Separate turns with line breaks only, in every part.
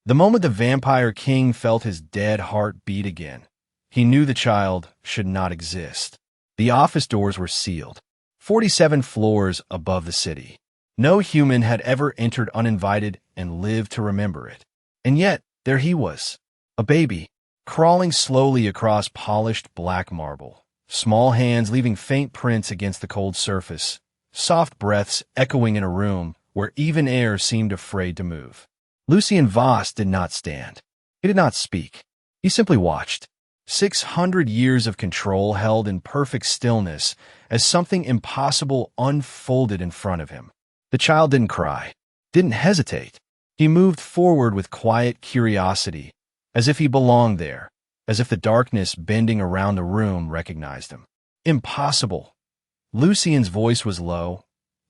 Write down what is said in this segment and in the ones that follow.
The moment the vampire king felt his dead heart beat again, he knew the child should not exist. The office doors were sealed, 47 floors above the city. No human had ever entered uninvited and lived to remember it. And yet, there he was, a baby, crawling slowly across polished black marble, small hands leaving faint prints against the cold surface, soft breaths echoing in a room where even air seemed afraid to move. Lucien Voss did not stand. He did not speak. He simply watched. 600 years of control held in perfect stillness as something impossible unfolded in front of him. The child didn't cry, didn't hesitate. He moved forward with quiet curiosity, as if he belonged there, as if the darkness bending around the room recognized him. Impossible. Lucien's voice was low,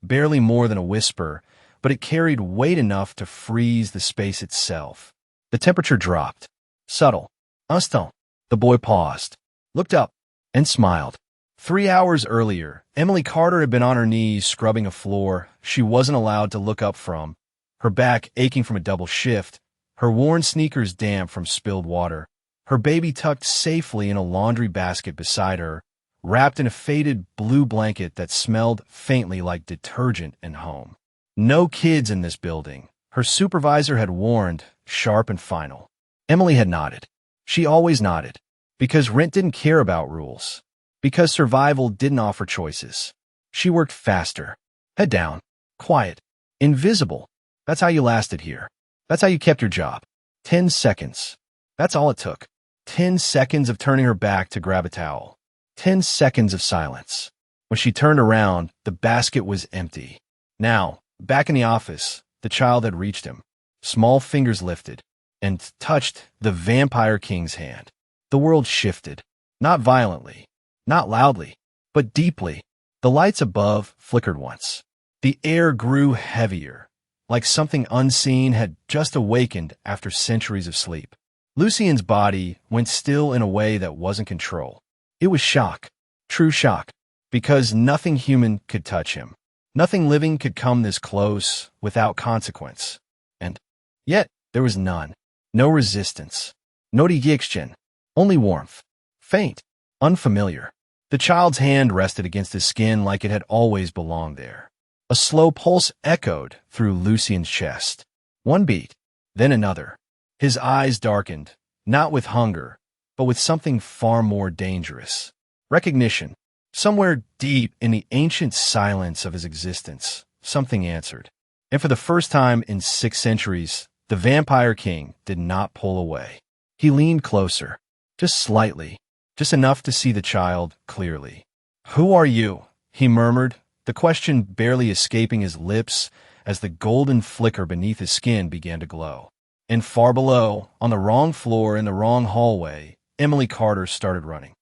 barely more than a whisper, but it carried weight enough to freeze the space itself. The temperature dropped. Subtle. Instant. The boy paused, looked up, and smiled. 3 hours earlier, Emily Carter had been on her knees scrubbing a floor she wasn't allowed to look up from, her back aching from a double shift, her worn sneakers damp from spilled water, her baby tucked safely in a laundry basket beside her, wrapped in a faded blue blanket that smelled faintly like detergent and home. No kids in this building, her supervisor had warned, sharp and final. Emily had nodded. She always nodded, because rent didn't care about rules, because survival didn't offer choices. She worked faster, head down, quiet, invisible. That's how you lasted here. That's how you kept your job. 10 seconds. That's all it took. 10 seconds of turning her back to grab a towel. 10 seconds of silence. When she turned around, the basket was empty. Now, back in the office, the child had reached him, small fingers lifted, and touched the vampire king's hand. The world shifted, not violently, not loudly, but deeply. The lights above flickered once. The air grew heavier, like something unseen had just awakened after centuries of sleep. Lucien's body went still in a way that wasn't control. It was shock, true shock, because nothing human could touch him. Nothing living could come this close without consequence. And yet there was none. No resistance. No reaction. Only warmth. Faint. Unfamiliar. The child's hand rested against his skin like it had always belonged there. A slow pulse echoed through Lucien's chest. One beat, then another. His eyes darkened, not with hunger, but with something far more dangerous. Recognition. Somewhere deep in the ancient silence of his existence, something answered. And for the first time in 6 centuries, the vampire king did not pull away. He leaned closer, just slightly, just enough to see the child clearly. "Who are you?" he murmured, the question barely escaping his lips as the golden flicker beneath his skin began to glow. And far below, on the wrong floor in the wrong hallway, Emily Carter started running.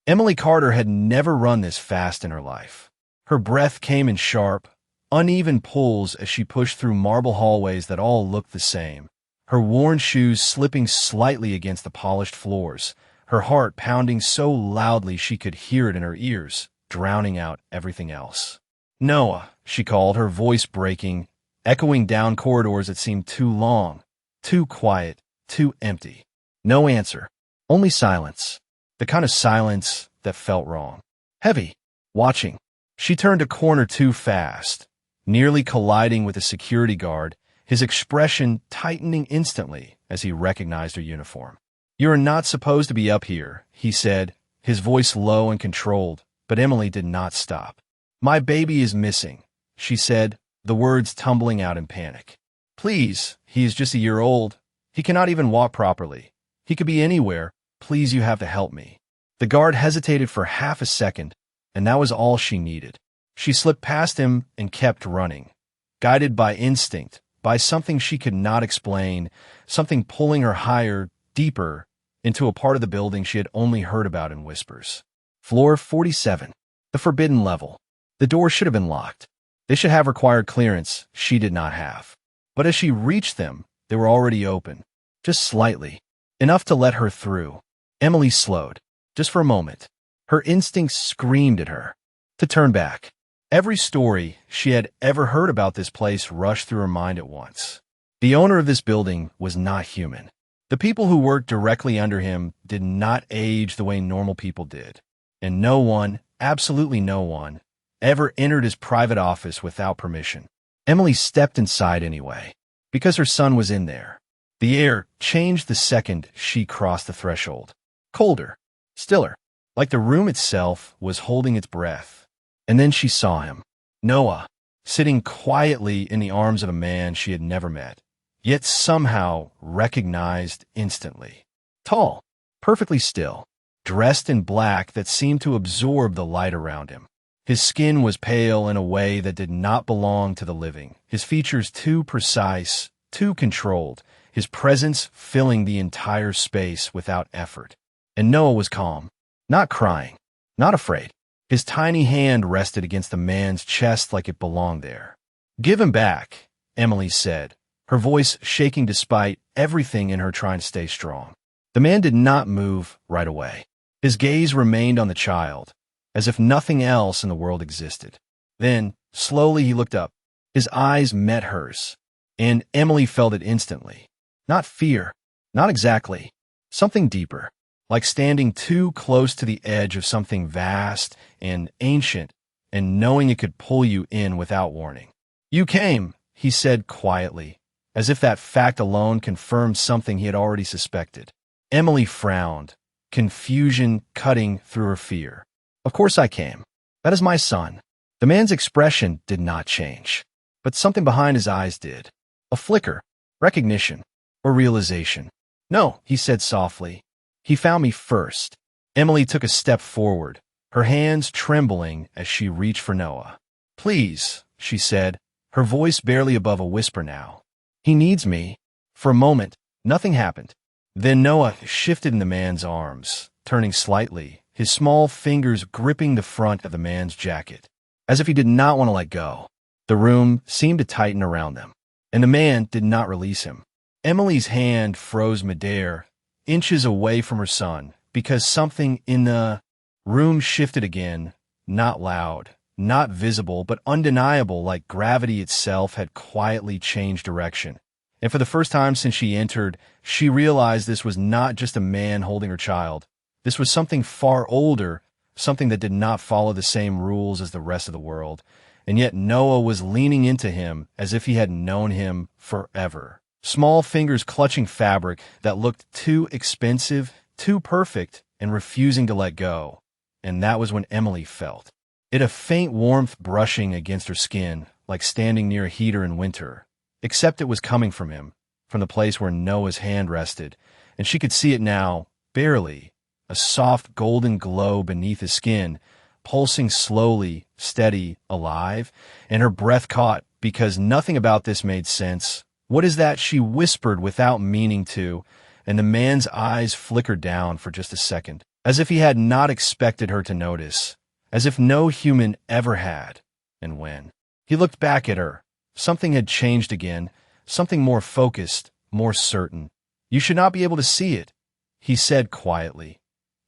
Emily Carter had never run this fast in her life. Her breath came in sharp, uneven pulls as she pushed through marble hallways that all looked the same, her worn shoes slipping slightly against the polished floors, her heart pounding so loudly she could hear it in her ears, drowning out everything else. "Noah," she called, her voice breaking, echoing down corridors that seemed too long, too quiet, too empty. No answer, only silence, the kind of silence that felt wrong. Heavy, watching. She turned a corner too fast, nearly colliding with a security guard, his expression tightening instantly as he recognized her uniform. "You're not supposed to be up here," he said, his voice low and controlled, but Emily did not stop. "My baby is missing," she said, the words tumbling out in panic. "Please, he is just a year old. He cannot even walk properly. He could be anywhere. Please, you have to help me." The guard hesitated for half a second, and that was all she needed. She slipped past him and kept running, guided by instinct, by something she could not explain, something pulling her higher, deeper, into a part of the building she had only heard about in whispers. Floor 47, the forbidden level. The doors should have been locked. They should have required clearance she did not have. But as she reached them, they were already open, just slightly, enough to let her through. Emily slowed, just for a moment. Her instincts screamed at her to turn back. Every story she had ever heard about this place rushed through her mind at once. The owner of this building was not human. The people who worked directly under him did not age the way normal people did. And no one, absolutely no one, ever entered his private office without permission. Emily stepped inside anyway, because her son was in there. The air changed the second she crossed the threshold. Colder, stiller, like the room itself was holding its breath. And then she saw him, Noah, sitting quietly in the arms of a man she had never met, yet somehow recognized instantly. Tall, perfectly still, dressed in black that seemed to absorb the light around him. His skin was pale in a way that did not belong to the living, his features too precise, too controlled, his presence filling the entire space without effort. And Noah was calm, not crying, not afraid. His tiny hand rested against the man's chest like it belonged there. "Give him back," Emily said, her voice shaking despite everything in her trying to stay strong. The man did not move right away. His gaze remained on the child, as if nothing else in the world existed. Then, slowly he looked up. His eyes met hers, and Emily felt it instantly. Not fear, not exactly. Something deeper, like standing too close to the edge of something vast and ancient and knowing it could pull you in without warning. "You came," he said quietly, as if that fact alone confirmed something he had already suspected. Emily frowned, confusion cutting through her fear. "Of course I came. That is my son." The man's expression did not change, but something behind his eyes did. A flicker, recognition, or realization. "No," he said softly. "He found me first." Emily took a step forward, her hands trembling as she reached for Noah. "Please," she said, her voice barely above a whisper now. "He needs me." For a moment, nothing happened. Then Noah shifted in the man's arms, turning slightly, his small fingers gripping the front of the man's jacket, as if he did not want to let go. The room seemed to tighten around them, and the man did not release him. Emily's hand froze midair, inches away from her son, because something in the room shifted again, not loud, not visible, but undeniable, like gravity itself had quietly changed direction. And for the first time since she entered, she realized this was not just a man holding her child. This was something far older, something that did not follow the same rules as the rest of the world. And yet Noah was leaning into him as if he had known him forever. Small fingers clutching fabric that looked too expensive, too perfect, and refusing to let go. And that was when Emily felt it, a faint warmth brushing against her skin, like standing near a heater in winter. Except it was coming from him, from the place where Noah's hand rested, and she could see it now, barely, a soft golden glow beneath his skin, pulsing slowly, steady, alive, and her breath caught because nothing about this made sense. "What is that?" she whispered without meaning to, and the man's eyes flickered down for just a second, as if he had not expected her to notice, as if no human ever had. And when he looked back at her, something had changed again, something more focused, more certain. "You should not be able to see it," he said quietly,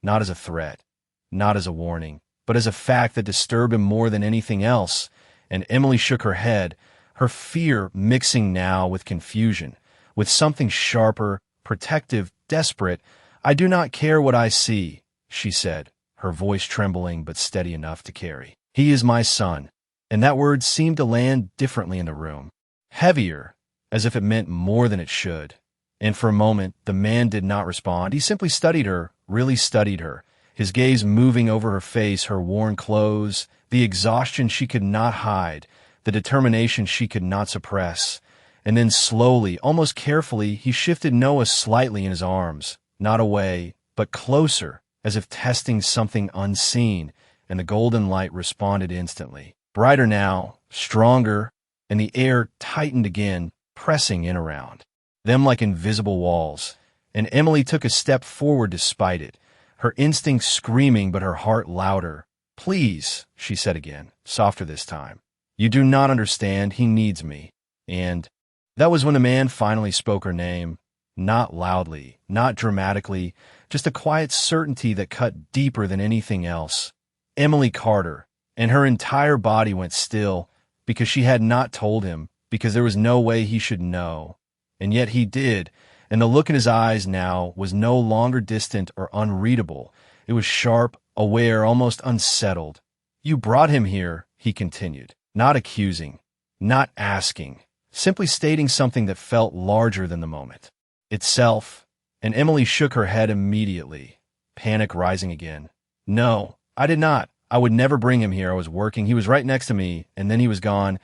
not as a threat, not as a warning, but as a fact that disturbed him more than anything else. And Emily shook her head, her fear mixing now with confusion, with something sharper, protective, desperate. "I do not care what I see," she said, her voice trembling but steady enough to carry. "He is my son." And that word seemed to land differently in the room, heavier, as if it meant more than it should. And for a moment, the man did not respond. He simply studied her, really studied her, his gaze moving over her face, her worn clothes, the exhaustion she could not hide, the determination she could not suppress. And then slowly, almost carefully, he shifted Noah slightly in his arms, not away, but closer, as if testing something unseen, and the golden light responded instantly. Brighter now, stronger, and the air tightened again, pressing in around them like invisible walls. And Emily took a step forward despite it, her instincts screaming but her heart louder. "Please," she said again, softer this time. "You do not understand. He needs me." And that was when the man finally spoke her name, not loudly, not dramatically, just a quiet certainty that cut deeper than anything else. Emily Carter. And her entire body went still, because she had not told him, because there was no way he should know. And yet he did, and the look in his eyes now was no longer distant or unreadable. It was sharp, aware, almost unsettled. "You brought him here," he continued, not accusing, not asking, simply stating something that felt larger than the moment itself. And Emily shook her head immediately, panic rising again. "No, I did not. I would never bring him here. I was working. He was right next to me, and then he was gone.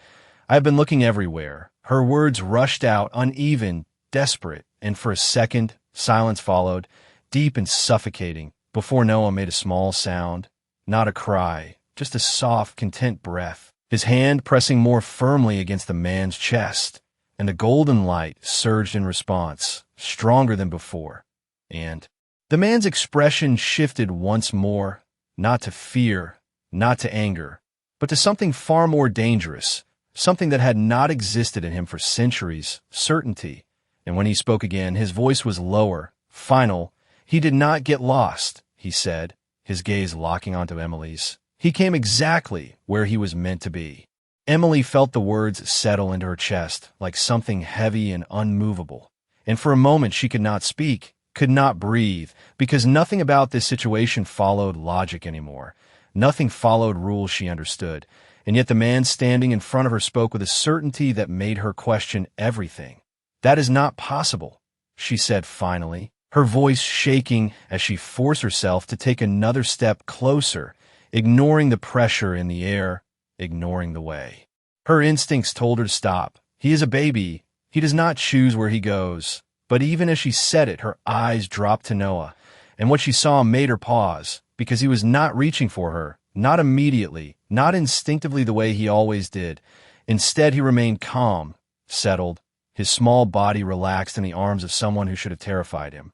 I have been looking everywhere." Her words rushed out, uneven, desperate, and for a second, silence followed, deep and suffocating, before Noah made a small sound. Not a cry, just a soft, content breath, his hand pressing more firmly against the man's chest, and the golden light surged in response, stronger than before. And the man's expression shifted once more, not to fear, not to anger, but to something far more dangerous, something that had not existed in him for centuries, certainty. And when he spoke again, his voice was lower, final. "He did not get lost," he said, his gaze locking onto Emily's. "He came exactly where he was meant to be." Emily felt the words settle into her chest like something heavy and unmovable. And for a moment she could not speak, could not breathe, because nothing about this situation followed logic anymore. Nothing followed rules she understood. And yet the man standing in front of her spoke with a certainty that made her question everything. "That is not possible," she said finally, her voice shaking as she forced herself to take another step closer, ignoring the pressure in the air, ignoring the way. Her instincts told her to stop. "He is a baby. He does not choose where he goes." But even as she said it, her eyes dropped to Noah, and what she saw made her pause, because he was not reaching for her, not immediately, not instinctively the way he always did. Instead, he remained calm, settled, his small body relaxed in the arms of someone who should have terrified him.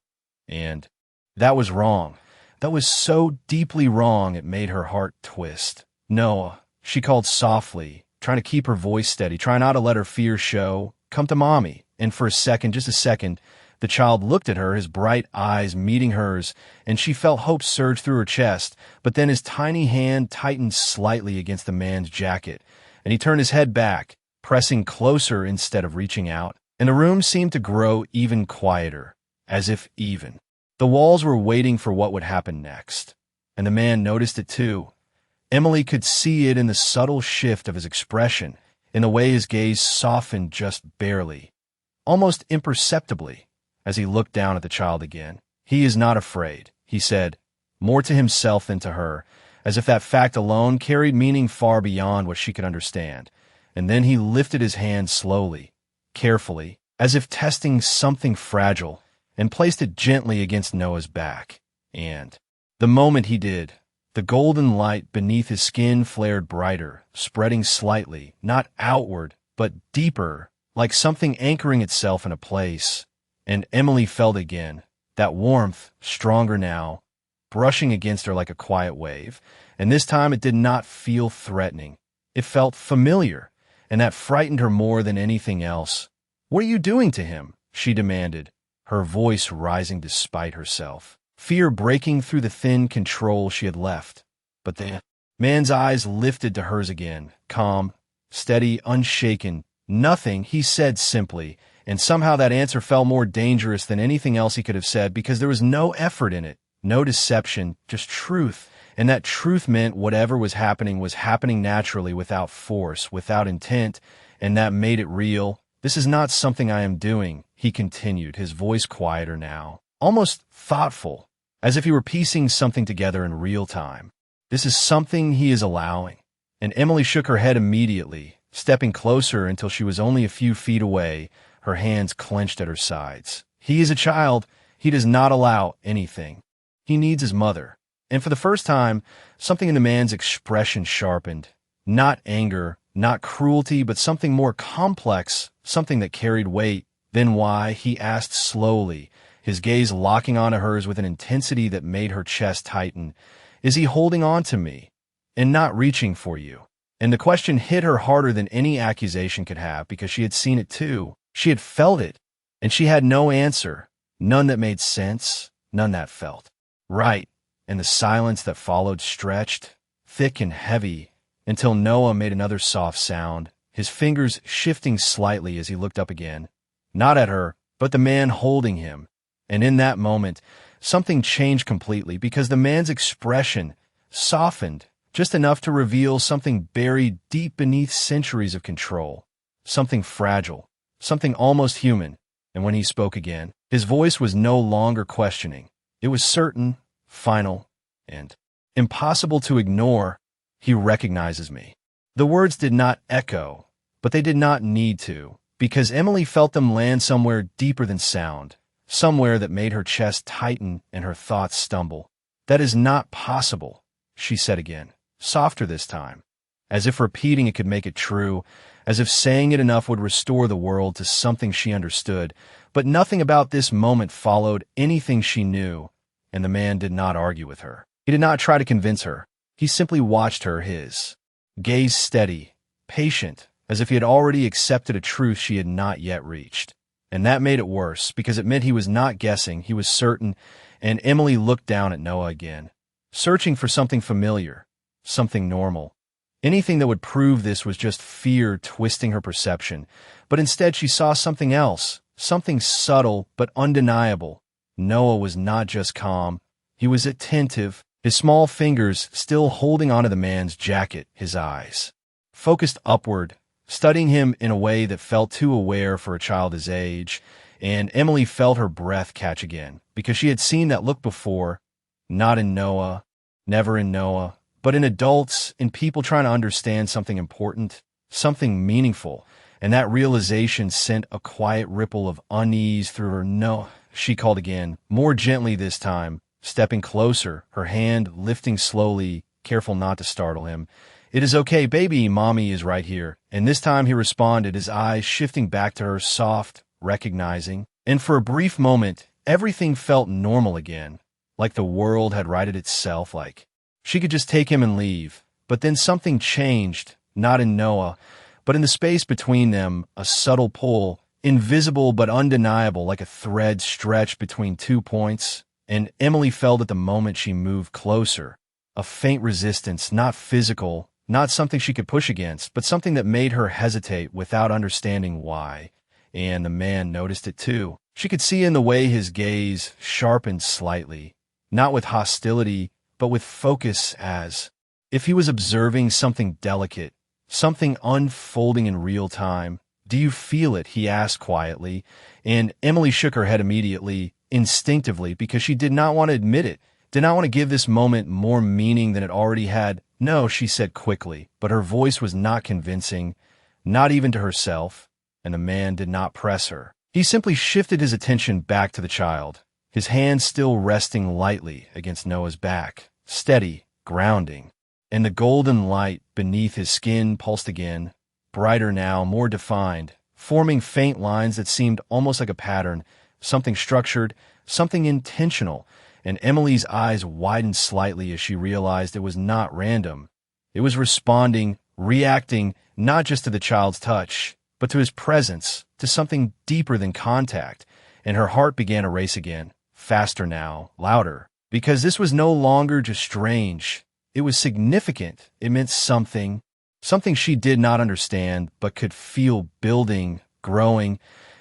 And that was wrong. That was so deeply wrong it made her heart twist. "Noah," she called softly, trying to keep her voice steady, trying not to let her fear show. "Come to Mommy." And for a second, just a second, the child looked at her, his bright eyes meeting hers, and she felt hope surge through her chest. But then his tiny hand tightened slightly against the man's jacket, and he turned his head back, pressing closer instead of reaching out. And the room seemed to grow even quieter, as if even. The walls were waiting for what would happen next. And the man noticed it too. Emily could see it in the subtle shift of his expression, in the way his gaze softened just barely, almost imperceptibly, as he looked down at the child again. "He is not afraid," he said, more to himself than to her, as if that fact alone carried meaning far beyond what she could understand. And then he lifted his hand slowly, carefully, as if testing something fragile, and placed it gently against Noah's back. And the moment he did, the golden light beneath his skin flared brighter, spreading slightly, not outward, but deeper, like something anchoring itself in a place. And Emily felt again, that warmth, stronger now, brushing against her like a quiet wave. And this time it did not feel threatening. It felt familiar, and that frightened her more than anything else. "What are you doing to him?" she demanded, her voice rising despite herself, fear breaking through the thin control she had left. But the man's eyes lifted to hers again, calm, steady, unshaken. "Nothing," he said simply, and somehow that answer felt more dangerous than anything else he could have said, because there was no effort in it, no deception, just truth. And that truth meant whatever was happening naturally, without force, without intent, and that made it real. "This is not something I am doing," he continued, his voice quieter now, almost thoughtful, as if he were piecing something together in real time. "This is something he is allowing." And Emily shook her head immediately, stepping closer until she was only a few feet away, her hands clenched at her sides. "He is a child. He does not allow anything. He needs his mother." And for the first time, something in the man's expression sharpened. Not anger, not cruelty, but something more complex, something that carried weight. "Then why?" he asked slowly, his gaze locking onto hers with an intensity that made her chest tighten. "Is he holding on to me and not reaching for you?" And the question hit her harder than any accusation could have, because she had seen it too. She had felt it, and she had no answer, none that made sense, none that felt right. And the silence that followed stretched, thick and heavy, until Noah made another soft sound, his fingers shifting slightly as he looked up again. Not at her, but the man holding him. And in that moment, something changed completely because the man's expression softened just enough to reveal something buried deep beneath centuries of control. Something fragile, something almost human. And when he spoke again, his voice was no longer questioning. It was certain, final, and impossible to ignore. He recognizes me. The words did not echo, but they did not need to, because Emily felt them land somewhere deeper than sound, somewhere that made her chest tighten and her thoughts stumble. That is not possible, she said again, softer this time, as if repeating it could make it true, as if saying it enough would restore the world to something she understood. But nothing about this moment followed anything she knew, and the man did not argue with her. He did not try to convince her. He simply watched her, his gaze steady, patient, as if he had already accepted a truth she had not yet reached. And that made it worse, because it meant he was not guessing, he was certain, and Emily looked down at Noah again, searching for something familiar, something normal. Anything that would prove this was just fear twisting her perception, but instead she saw something else, something subtle but undeniable. Noah was not just calm, he was attentive, his small fingers still holding onto the man's jacket, his eyes focused upward, studying him in a way that felt too aware for a child his age, and Emily felt her breath catch again, because she had seen that look before, not in Noah, never in Noah, but in adults, in people trying to understand something important, something meaningful, and that realization sent a quiet ripple of unease through her. No, she called again, more gently this time, stepping closer, her hand lifting slowly, careful not to startle him. "It is okay, baby, mommy is right here." And this time he responded, his eyes shifting back to her, soft, recognizing. And for a brief moment, everything felt normal again, like the world had righted itself, like she could just take him and leave. But then something changed, not in Noah, but in the space between them, a subtle pull, invisible but undeniable, like a thread stretched between 2 points. And Emily felt at the moment she moved closer, a faint resistance, not physical, not something she could push against, but something that made her hesitate without understanding why. And the man noticed it too. She could see in the way his gaze sharpened slightly, not with hostility, but with focus, as if he was observing something delicate, something unfolding in real time. "Do you feel it?" he asked quietly, and Emily shook her head immediately, instinctively, because she did not want to admit it, did not want to give this moment more meaning than it already had. "No," she said quickly, but her voice was not convincing, not even to herself, and the man did not press her. He simply shifted his attention back to the child, his hand still resting lightly against Noah's back, steady, grounding, and the golden light beneath his skin pulsed again, brighter now, more defined, forming faint lines that seemed almost like a pattern, something structured, something intentional, and Emily's eyes widened slightly as she realized it was not random. It was responding, reacting, not just to the child's touch, but to his presence, to something deeper than contact, and her heart began to race again, faster now, louder, because this was no longer just strange. It was significant. It meant something she did not understand, but could feel building, growing,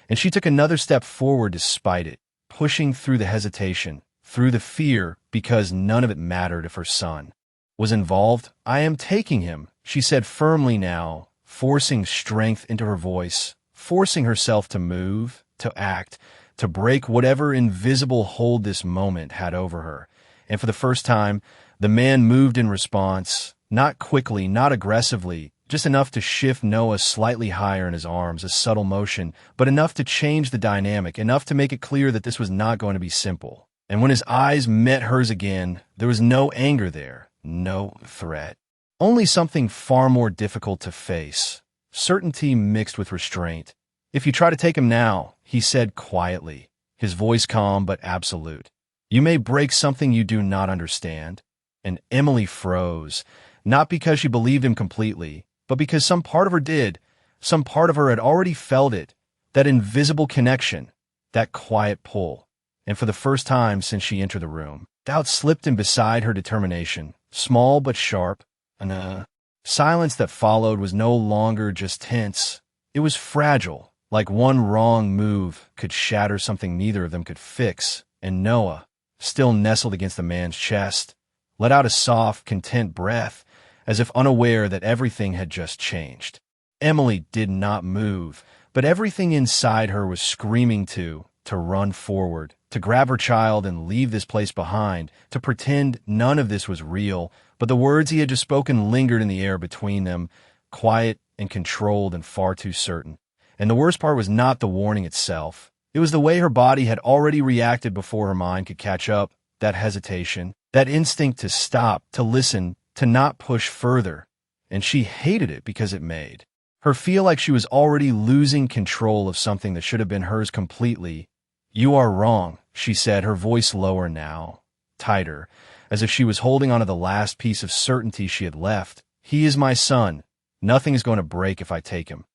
and she took another step forward despite it, pushing through the hesitation, through the fear, because none of it mattered if her son was involved. "I am taking him," she said firmly now, forcing strength into her voice, forcing herself to move, to act, to break whatever invisible hold this moment had over her. And for the first time, the man moved in response, not quickly, not aggressively, just enough to shift Noah slightly higher in his arms, a subtle motion, but enough to change the dynamic, enough to make it clear that this was not going to be simple. And when his eyes met hers again, there was no anger there, no threat. Only something far more difficult to face, certainty mixed with restraint. "If you try to take him now," he said quietly, his voice calm but absolute, "you may break something you do not understand." And Emily froze, not because she believed him completely, but because some part of her did, some part of her had already felt it, that invisible connection, that quiet pull. And for the first time since she entered the room, doubt slipped in beside her determination, small but sharp, and silence that followed was no longer just tense. It was fragile, like one wrong move could shatter something neither of them could fix, and Noah, still nestled against the man's chest, let out a soft, content breath, as if unaware that everything had just changed. Emily did not move, but everything inside her was screaming to run forward, to grab her child and leave this place behind, to pretend none of this was real, but the words he had just spoken lingered in the air between them, quiet and controlled and far too certain. And the worst part was not the warning itself. It was the way her body had already reacted before her mind could catch up, that hesitation, that instinct to stop, to listen, to not push further. And she hated it because it made her feel like she was already losing control of something that should have been hers completely. "You are wrong," she said, her voice lower now, tighter, as if she was holding onto the last piece of certainty she had left. "He is my son. Nothing is going to break if I take him."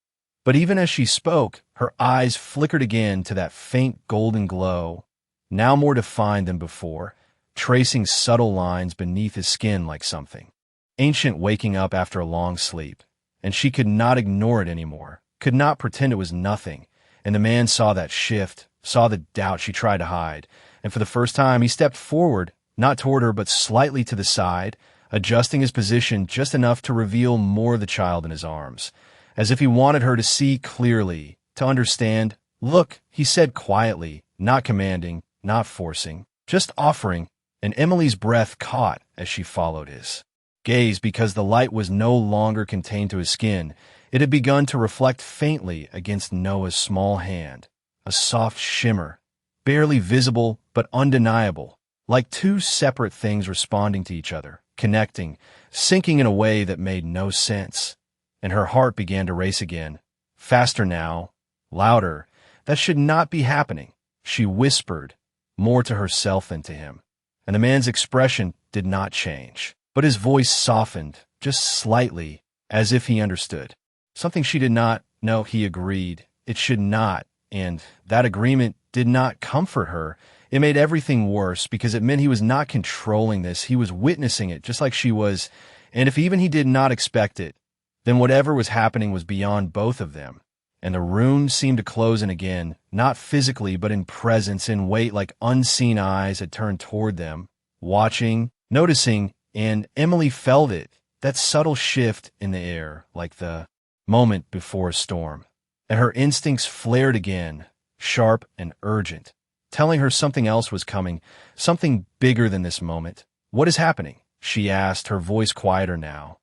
But even as she spoke, her eyes flickered again to that faint golden glow, now more defined than before, tracing subtle lines beneath his skin like something ancient waking up after a long sleep. And she could not ignore it anymore, could not pretend it was nothing. And the man saw that shift, saw the doubt she tried to hide, and for the first time he stepped forward, not toward her but slightly to the side, adjusting his position just enough to reveal more of the child in his arms, as if he wanted her to see clearly, to understand. "Look," he said quietly, not commanding, not forcing, just offering, and Emily's breath caught as she followed his gaze because the light was no longer contained to his skin. It had begun to reflect faintly against Noah's small hand, a soft shimmer, barely visible but undeniable, like two separate things responding to each other, connecting, syncing in a way that made no sense. And her heart began to race again, faster now, louder. That should not be happening, she whispered, more to herself than to him. And the man's expression did not change, but his voice softened, just slightly, as if he understood. Something she did not know, he agreed. It should not, and that agreement did not comfort her. It made everything worse because it meant he was not controlling this. He was witnessing it just like she was, and if even he did not expect it, then whatever was happening was beyond both of them. And the room seemed to close in again, not physically but in presence, in weight, like unseen eyes had turned toward them, watching, noticing, and Emily felt it, that subtle shift in the air, like the moment before a storm. And her instincts flared again, sharp and urgent, telling her something else was coming, something bigger than this moment. "What is happening?" she asked, her voice quieter now.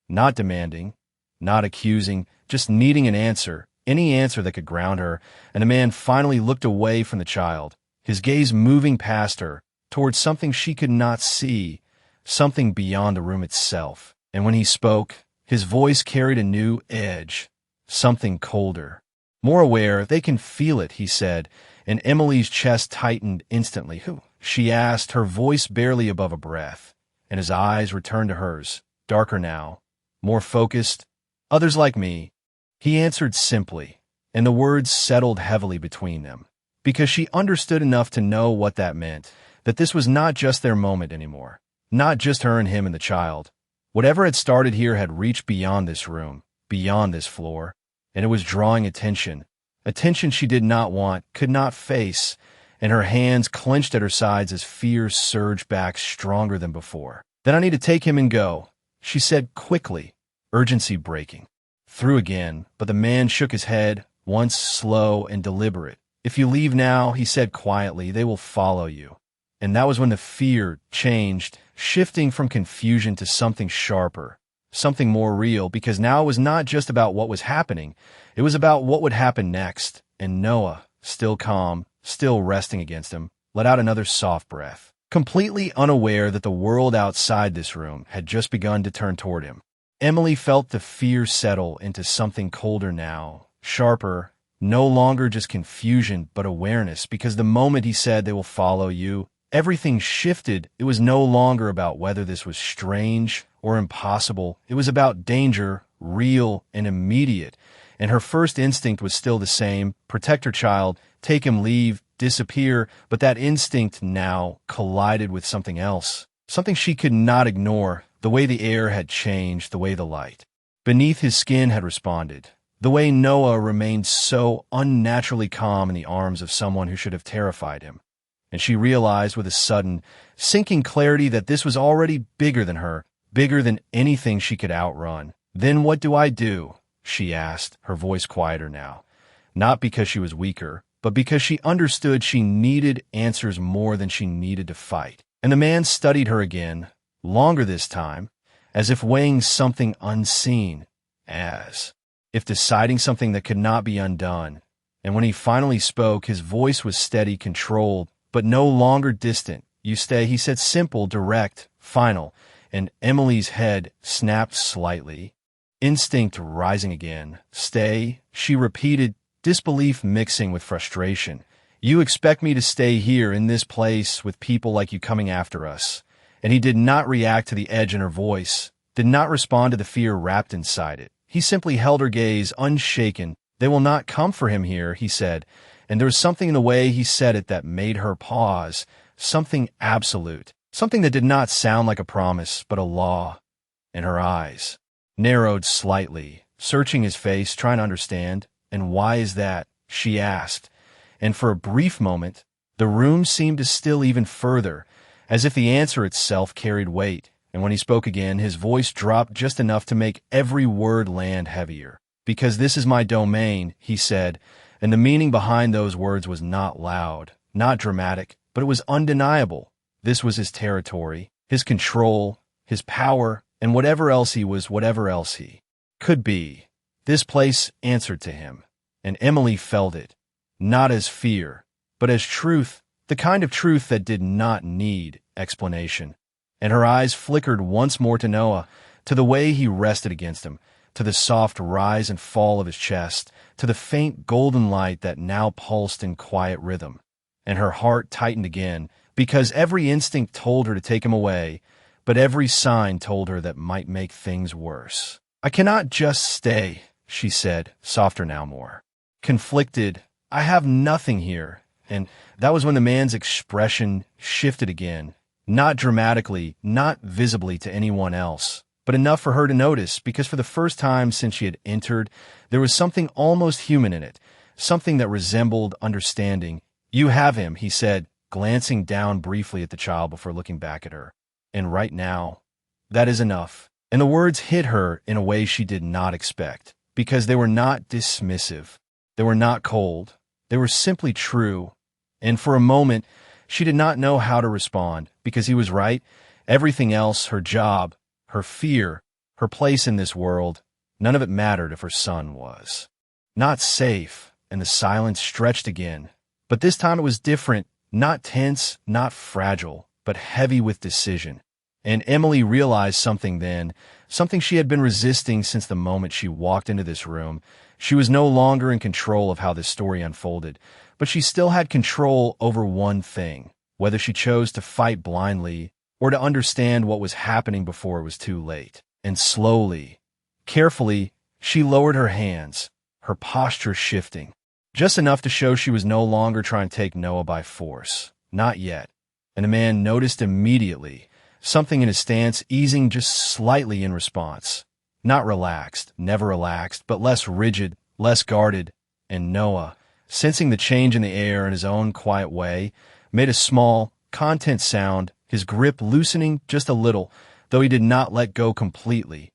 Not demanding, not accusing, just needing an answer, any answer that could ground her. And the man finally looked away from the child, his gaze moving past her, towards something she could not see, something beyond the room itself. And when he spoke, his voice carried a new edge, something colder. "More aware, they can feel it," he said, and Emily's chest tightened instantly. "Who?" she asked, her voice barely above a breath, and his eyes returned to hers, darker now, more focused. "Others like me," he answered simply, and the words settled heavily between them, because she understood enough to know what that meant, that this was not just their moment anymore, not just her and him and the child. Whatever had started here had reached beyond this room, beyond this floor, and it was drawing attention, attention she did not want, could not face, and her hands clenched at her sides as fear surged back stronger than before. "Then I need to take him and go," she said quickly, urgency breaking through again, but the man shook his head, once slow and deliberate. "If you leave now," he said quietly, "they will follow you." And that was when the fear changed, shifting from confusion to something sharper, something more real, because now it was not just about what was happening, it was about what would happen next. And Noah, still calm, still resting against him, let out another soft breath, completely unaware that the world outside this room had just begun to turn toward him. Emily felt the fear settle into something colder now, sharper, no longer just confusion but awareness, because the moment he said they will follow you, everything shifted. It was no longer about whether this was strange or impossible. It was about danger, real and immediate. And her first instinct was still the same: protect her child, take him, leave, disappear. But that instinct now collided with something else, something she could not ignore. The way the air had changed, the way the light beneath his skin had responded. The way Noah remained so unnaturally calm in the arms of someone who should have terrified him. And she realized with a sudden, sinking clarity that this was already bigger than her, bigger than anything she could outrun. "Then what do I do?" she asked, her voice quieter now. Not because she was weaker, but because she understood she needed answers more than she needed to fight. And the man studied her again, longer this time, as if weighing something unseen, as if deciding something that could not be undone. And when he finally spoke, his voice was steady, controlled, but no longer distant. "You stay," he said, simple, direct, final, and Emily's head snapped slightly. Instinct rising again. "Stay," she repeated, disbelief mixing with frustration. "You expect me to stay here in this place with people like you coming after us?" And he did not react to the edge in her voice, did not respond to the fear wrapped inside it. He simply held her gaze, unshaken. "They will not come for him here," he said, and there was something in the way he said it that made her pause, something absolute, something that did not sound like a promise, but a law. And her eyes narrowed slightly, searching his face, trying to understand. "And why is that?" she asked. And for a brief moment, the room seemed to still even further, as if the answer itself carried weight. And when he spoke again, his voice dropped just enough to make every word land heavier. "Because this is my domain," he said, and the meaning behind those words was not loud, not dramatic, but it was undeniable. This was his territory, his control, his power, and whatever else he was, whatever else he could be. This place answered to him, and Emily felt it, not as fear, but as truth, the kind of truth that did not need explanation. And her eyes flickered once more to Noah, to the way he rested against him, to the soft rise and fall of his chest, to the faint golden light that now pulsed in quiet rhythm. And her heart tightened again, because every instinct told her to take him away, but every sign told her that might make things worse. "I cannot just stay," she said, softer now, more conflicted. "I have nothing here." And that was when the man's expression shifted again. Not dramatically, not visibly to anyone else, but enough for her to notice, because for the first time since she had entered, there was something almost human in it, something that resembled understanding. "You have him," he said, glancing down briefly at the child before looking back at her. "And right now, that is enough." And the words hit her in a way she did not expect, because they were not dismissive, they were not cold, they were simply true. And for a moment, she did not know how to respond, because he was right. Everything else, her job, her fear, her place in this world, none of it mattered if her son was not safe. And the silence stretched again. But this time it was different, not tense, not fragile, but heavy with decision. And Emily realized something then, something she had been resisting since the moment she walked into this room. She was no longer in control of how this story unfolded, but she still had control over one thing, whether she chose to fight blindly or to understand what was happening before it was too late. And slowly, carefully, she lowered her hands, her posture shifting, just enough to show she was no longer trying to take Noah by force. Not yet. And the man noticed immediately, something in his stance easing just slightly in response. Not relaxed, never relaxed, but less rigid, less guarded. And Noah, sensing the change in the air in his own quiet way, made a small, content sound, his grip loosening just a little, though he did not let go completely.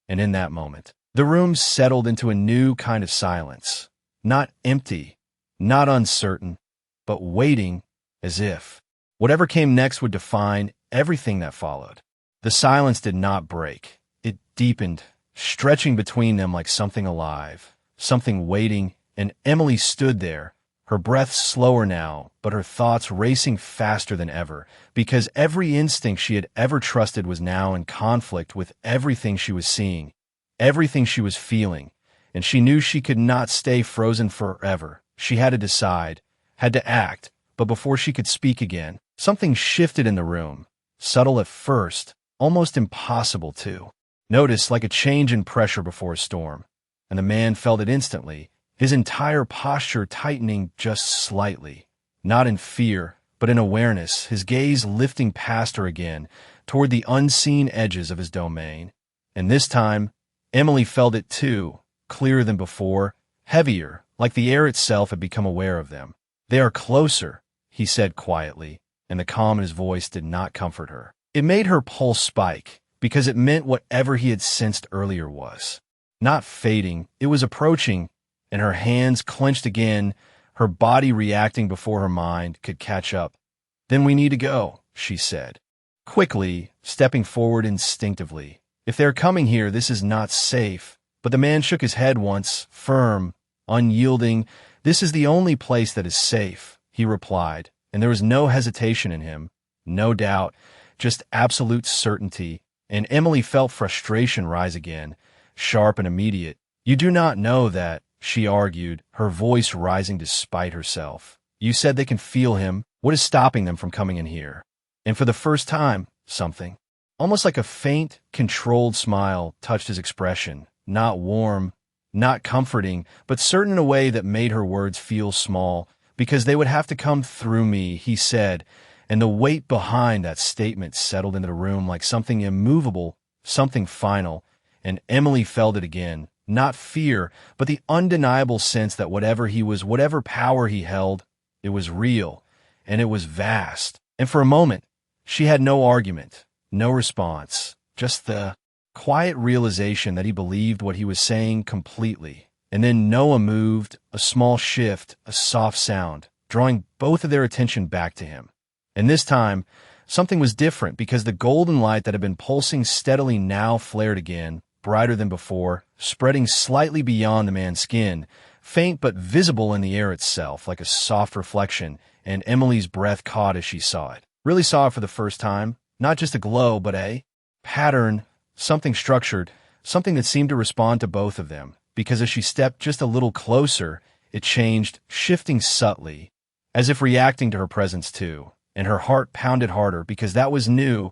And in that moment, the room settled into a new kind of silence. Not empty, not uncertain, but waiting, as if whatever came next would define everything that followed. The silence did not break. It deepened, stretching between them like something alive, something waiting, and Emily stood there, her breath slower now, but her thoughts racing faster than ever, because every instinct she had ever trusted was now in conflict with everything she was seeing, everything she was feeling, and she knew she could not stay frozen forever. She had to decide, had to act, but before she could speak again, something shifted in the room, subtle at first, almost impossible to notice, like a change in pressure before a storm. And the man felt it instantly, his entire posture tightening just slightly, not in fear, but in awareness, his gaze lifting past her again, toward the unseen edges of his domain. And this time, Emily felt it too, clearer than before, heavier, like the air itself had become aware of them. "They are closer," he said quietly, and the calm in his voice did not comfort her. It made her pulse spike, because it meant whatever he had sensed earlier was not fading, it was approaching, and her hands clenched again, her body reacting before her mind could catch up. "Then we need to go," she said, quickly, stepping forward instinctively. "If they're coming here, this is not safe." But the man shook his head once, firm, unyielding. "This is the only place that is safe," he replied, and there was no hesitation in him, no doubt, just absolute certainty, and Emily felt frustration rise again, sharp and immediate. "You do not know that," she argued, her voice rising despite herself. "You said they can feel him. What is stopping them from coming in here?" And for the first time, something, almost like a faint, controlled smile, touched his expression, not warm, not comforting, but certain in a way that made her words feel small, "because they would have to come through me," he said, and the weight behind that statement settled into the room like something immovable, something final, and Emily felt it again, not fear, but the undeniable sense that whatever he was, whatever power he held, it was real, and it was vast. And for a moment, she had no argument, no response, just the quiet realization that he believed what he was saying completely. And then Noah moved, a small shift, a soft sound, drawing both of their attention back to him. And this time, something was different because the golden light that had been pulsing steadily now flared again, brighter than before, spreading slightly beyond the man's skin, faint but visible in the air itself, like a soft reflection, and Emily's breath caught as she saw it. Really saw it for the first time, not just a glow, but a pattern, something structured, something that seemed to respond to both of them, because as she stepped just a little closer, it changed, shifting subtly, as if reacting to her presence too, and her heart pounded harder because that was new,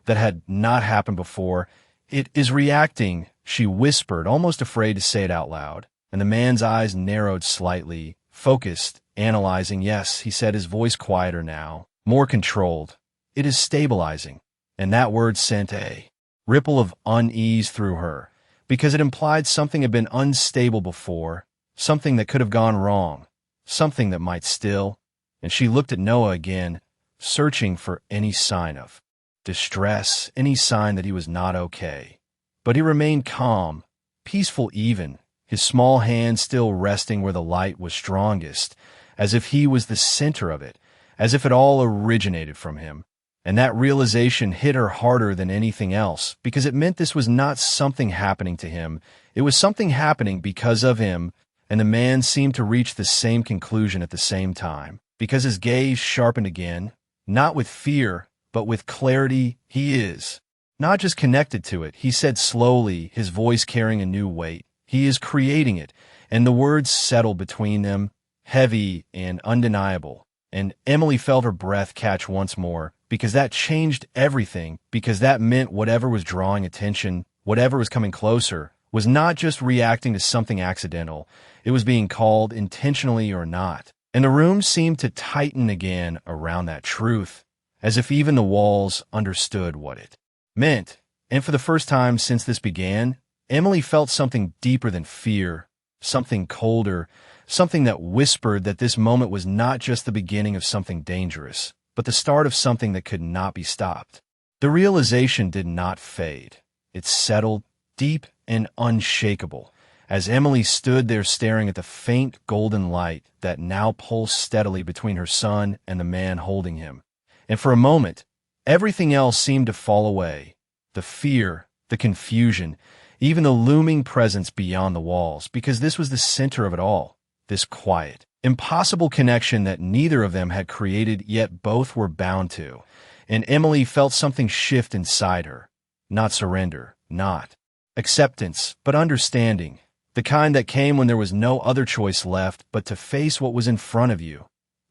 that had not happened before. "It is reacting," she whispered, almost afraid to say it out loud, and the man's eyes narrowed slightly, focused, analyzing. "Yes," he said, his voice quieter now, more controlled. "It is stabilizing," and that word sent a ripple of unease through her, because it implied something had been unstable before, something that could have gone wrong, something that might still. And she looked at Noah again, searching for any sign of distress, any sign that he was not okay. But he remained calm, peaceful even, his small hand still resting where the light was strongest, as if he was the center of it, as if it all originated from him. And that realization hit her harder than anything else, because it meant this was not something happening to him, it was something happening because of him, and the man seemed to reach the same conclusion at the same time, because his gaze sharpened again, not with fear, but with clarity. "He is not just connected to it," he said slowly, his voice carrying a new weight. "He is creating it," and the words settled between them, heavy and undeniable. And Emily felt her breath catch once more, because that changed everything, because that meant whatever was drawing attention, whatever was coming closer, was not just reacting to something accidental, it was being called intentionally or not. And the room seemed to tighten again around that truth, as if even the walls understood what it meant. And for the first time since this began, Emily felt something deeper than fear, something colder, something that whispered that this moment was not just the beginning of something dangerous, but the start of something that could not be stopped. The realization did not fade. It settled, deep and unshakable, as Emily stood there staring at the faint golden light that now pulsed steadily between her son and the man holding him. And for a moment, everything else seemed to fall away. The fear, the confusion, even the looming presence beyond the walls, because this was the center of it all, this quiet, impossible connection that neither of them had created, yet both were bound to. And Emily felt something shift inside her. Not surrender, not acceptance, but understanding. The kind that came when there was no other choice left but to face what was in front of you.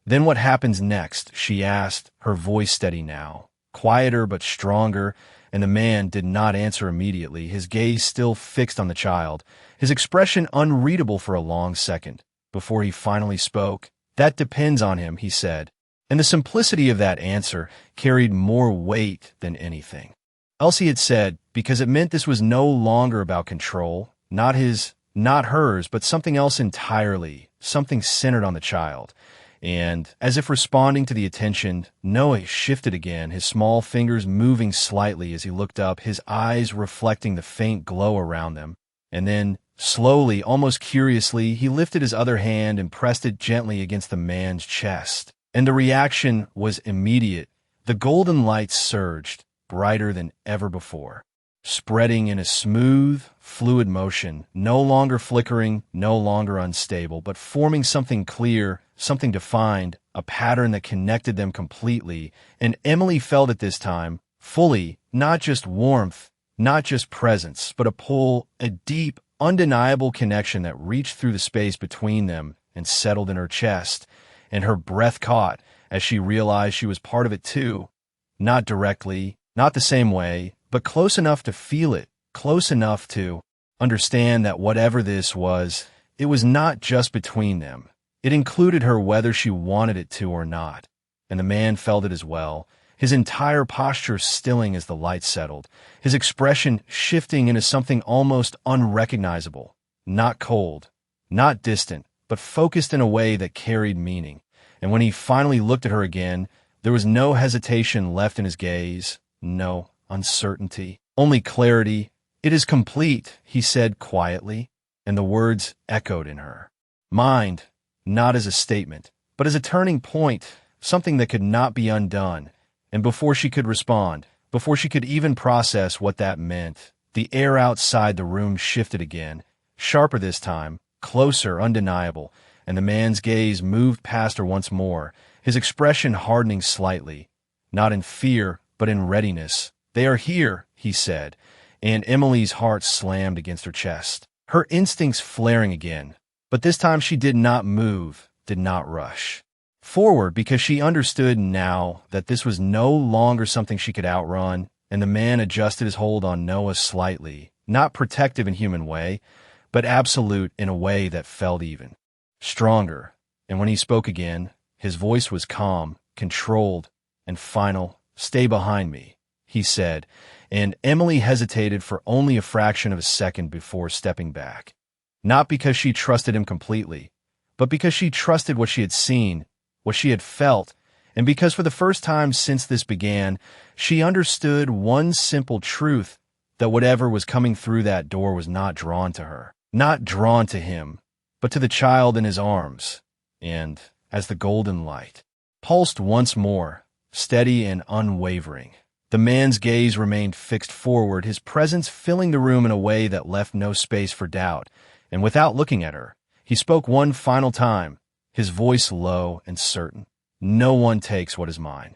"Then what happens next?" she asked, her voice steady now, quieter but stronger, and the man did not answer immediately, his gaze still fixed on the child, his expression unreadable for a long second, before he finally spoke. "That depends on him," he said, and the simplicity of that answer carried more weight than anything else he had said, because it meant this was no longer about control, not his, Not hers, but something else entirely, something centered on the child. And, as if responding to the attention, Noah shifted again, his small fingers moving slightly as he looked up, his eyes reflecting the faint glow around them. And then, slowly, almost curiously, he lifted his other hand and pressed it gently against the man's chest. And the reaction was immediate. The golden light surged, brighter than ever before, spreading in a smooth, fluid motion, no longer flickering, no longer unstable, but forming something clear, something defined, a pattern that connected them completely. And Emily felt it this time, fully, not just warmth, not just presence, but a pull, a deep, undeniable connection that reached through the space between them and settled in her chest, and her breath caught as she realized she was part of it too. Not directly, not the same way, but close enough to feel it, close enough to understand that whatever this was, it was not just between them. It included her whether she wanted it to or not. And the man felt it as well, his entire posture stilling as the light settled, his expression shifting into something almost unrecognizable, not cold, not distant, but focused in a way that carried meaning. And when he finally looked at her again, there was no hesitation left in his gaze, no uncertainty, only clarity. "It is complete," he said quietly, and the words echoed in her mind, not as a statement, but as a turning point, something that could not be undone. And before she could respond, before she could even process what that meant, the air outside the room shifted again, sharper this time, closer, undeniable, and the man's gaze moved past her once more, his expression hardening slightly, not in fear, but in readiness. "They are here," he said, and Emily's heart slammed against her chest, her instincts flaring again. But this time she did not move, did not rush forward, because she understood now that this was no longer something she could outrun. And the man adjusted his hold on Noah slightly, not protective in human way, but absolute in a way that felt even stronger. And when he spoke again, his voice was calm, controlled, and final. "Stay behind me," he said, and Emily hesitated for only a fraction of a second before stepping back. Not because she trusted him completely, but because she trusted what she had seen, what she had felt, and because for the first time since this began, she understood one simple truth, that whatever was coming through that door was not drawn to her, not drawn to him, but to the child in his arms. And, as the golden light pulsed once more, steady and unwavering, the man's gaze remained fixed forward, his presence filling the room in a way that left no space for doubt. And without looking at her, he spoke one final time, his voice low and certain. "No one takes what is mine."